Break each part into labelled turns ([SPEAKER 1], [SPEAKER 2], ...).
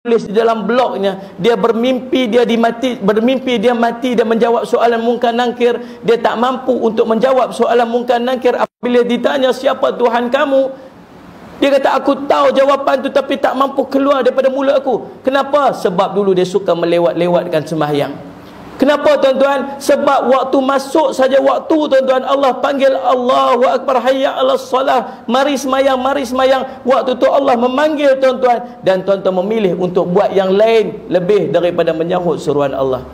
[SPEAKER 1] tulis di dalam blognya, dia bermimpi dia mati dan menjawab soalan mungkar nangkir. Dia tak mampu untuk menjawab soalan mungkar nangkir. Apabila ditanya siapa Tuhan kamu, dia kata aku tahu jawapan tu tapi tak mampu keluar daripada mulut aku. Kenapa? Sebab dulu dia suka melewat-lewatkan sembahyang. Kenapa tuan-tuan? Sebab waktu masuk saja waktu tuan-tuan, Allah panggil Allahu Akbar, hayya 'alas salah, mari semayang, mari semayang. Waktu tu Allah memanggil tuan-tuan, dan tuan-tuan memilih untuk buat yang lain lebih daripada menyahut seruan Allah.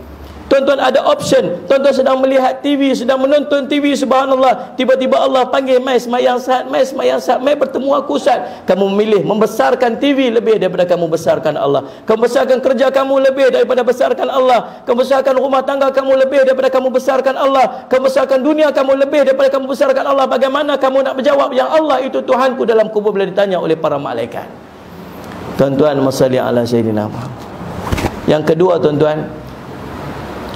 [SPEAKER 1] Tuan-tuan ada option. Tuan-tuan sedang melihat TV, sedang menonton TV, subhanallah, tiba-tiba Allah panggil, mai semayang saat, mai semayang saat, mai bertemu aku saat. Kamu memilih membesarkan TV lebih daripada kamu besarkan Allah. Kamu besarkan kerja kamu lebih daripada besarkan Allah. Kamu besarkan rumah tangga kamu lebih daripada kamu besarkan Allah. Kamu besarkan dunia kamu lebih daripada kamu besarkan Allah. Bagaimana kamu nak menjawab yang Allah itu Tuhanku dalam kubur bila ditanya oleh para malaikat? Tuan-tuan, masalli ala sayyidina Muhammad. Yang kedua tuan-tuan,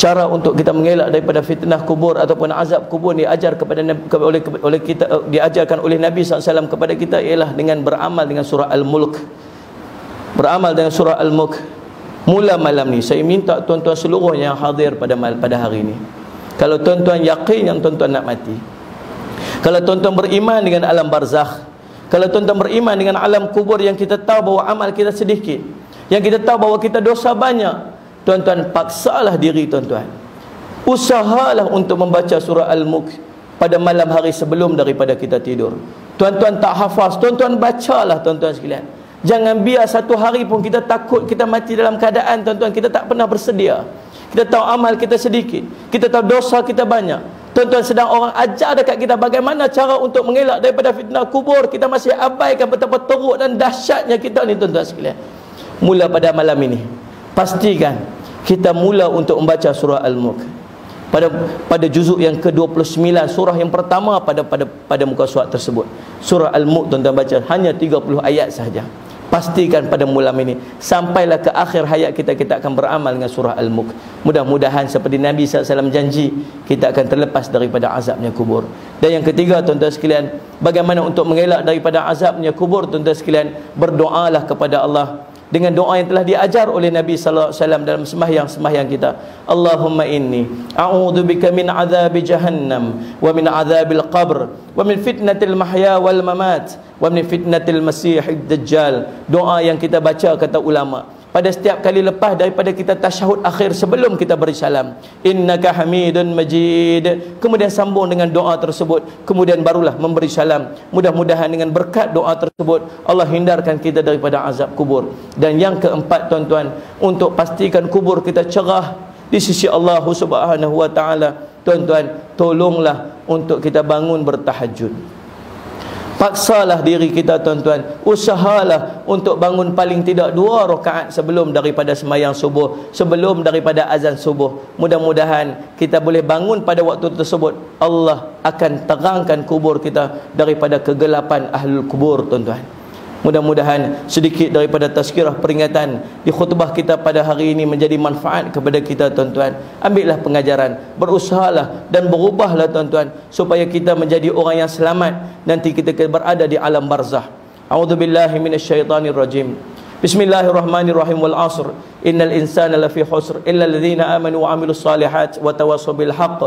[SPEAKER 1] cara untuk kita mengelak daripada fitnah kubur ataupun azab kubur diajar kepada oleh kita, diajarkan oleh Nabi SAW kepada kita, ialah dengan beramal dengan surah Al-Mulk. Beramal dengan surah Al-Mulk. Mula malam ni saya minta tuan-tuan seluruhnya yang hadir pada hari ini, kalau tuan-tuan yakin yang tuan-tuan nak mati, kalau tuan-tuan beriman dengan alam barzakh, kalau tuan-tuan beriman dengan alam kubur yang kita tahu bahawa amal kita sedikit, yang kita tahu bahawa kita dosa banyak, tuan-tuan paksalah diri tuan-tuan, usahalah untuk membaca surah Al-Mulk pada malam hari sebelum daripada kita tidur. Tuan-tuan tak hafaz, tuan-tuan bacalah tuan-tuan sekalian. Jangan biar satu hari pun kita takut kita mati dalam keadaan tuan-tuan kita tak pernah bersedia. Kita tahu amal kita sedikit, kita tahu dosa kita banyak. Tuan-tuan, sedang orang ajar dekat kita bagaimana cara untuk mengelak daripada fitnah kubur, kita masih abaikan betapa teruk dan dahsyatnya kita ni tuan-tuan sekalian. Mula pada malam ini, pastikan kita mula untuk membaca surah Al-Mulk pada juzuk yang ke-29, surah yang pertama pada muka surat tersebut. Surah Al-Mulk tuan-tuan baca hanya 30 ayat sahaja. Pastikan pada malam ini sampailah ke akhir hayat kita akan beramal dengan surah Al-Mulk. Mudah-mudahan seperti Nabi SAW janji, kita akan terlepas daripada azabnya kubur. Dan yang ketiga tuan-tuan sekalian, bagaimana untuk mengelak daripada azabnya kubur tuan-tuan sekalian, berdoalah kepada Allah dengan doa yang telah diajar oleh Nabi sallallahu alaihi wasallam dalam sembahyang kita. Allahumma inni a'udzubika min azabi jahannam wa min azabil qabr wa min fitnatil mahya wal mamat wa min fitnatil masiihid dajjal. Doa yang kita baca kata ulama pada setiap kali lepas daripada kita tasyahud akhir sebelum kita beri salam, innaka hamidun majid. Kemudian sambung dengan doa tersebut, kemudian barulah memberi salam. Mudah-mudahan dengan berkat doa tersebut Allah hindarkan kita daripada azab kubur. Dan yang keempat tuan-tuan, untuk pastikan kubur kita cerah di sisi Allah Subhanahu wa taala, tuan-tuan, tolonglah untuk kita bangun bertahajud. Paksalah diri kita tuan-tuan, usahalah untuk bangun paling tidak 2 rakaat sebelum daripada sembahyang subuh, sebelum daripada azan subuh. Mudah-mudahan kita boleh bangun pada waktu tersebut. Allah akan terangkan kubur kita daripada kegelapan ahlul kubur tuan-tuan. Mudah-mudahan sedikit daripada tazkirah peringatan di khutbah kita pada hari ini menjadi manfaat kepada kita tuan-tuan. Ambillah pengajaran, berusahalah dan berubahlah tuan-tuan, supaya kita menjadi orang yang selamat nanti kita berada di alam barzah. A'udzubillahi minasyaitonir rajim. Bismillahirrahmanirrahim. Wal 'asr innal insana lafi khusr illa alladhina amanu wa 'amilus solihat wa tawassaw bil haqq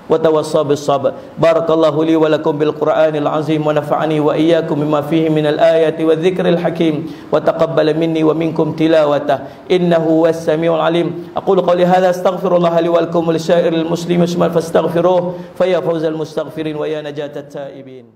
[SPEAKER 1] wa tawassaw bis sabr. Barakallahu li wa lakum bil Qur'anil azim wa nafa'ani wa iyyakum bima fihi minal ayati wadh-dhikril hakim wa taqabbala minni wa minkum tilawatah innahu was samiul alim. Aqulu qawli hadha astaghfirullah li wa lakum wa lisa'iril muslimin fastaghfiruh fa ya fawzal mustaghfirin wa ya najatat taibin.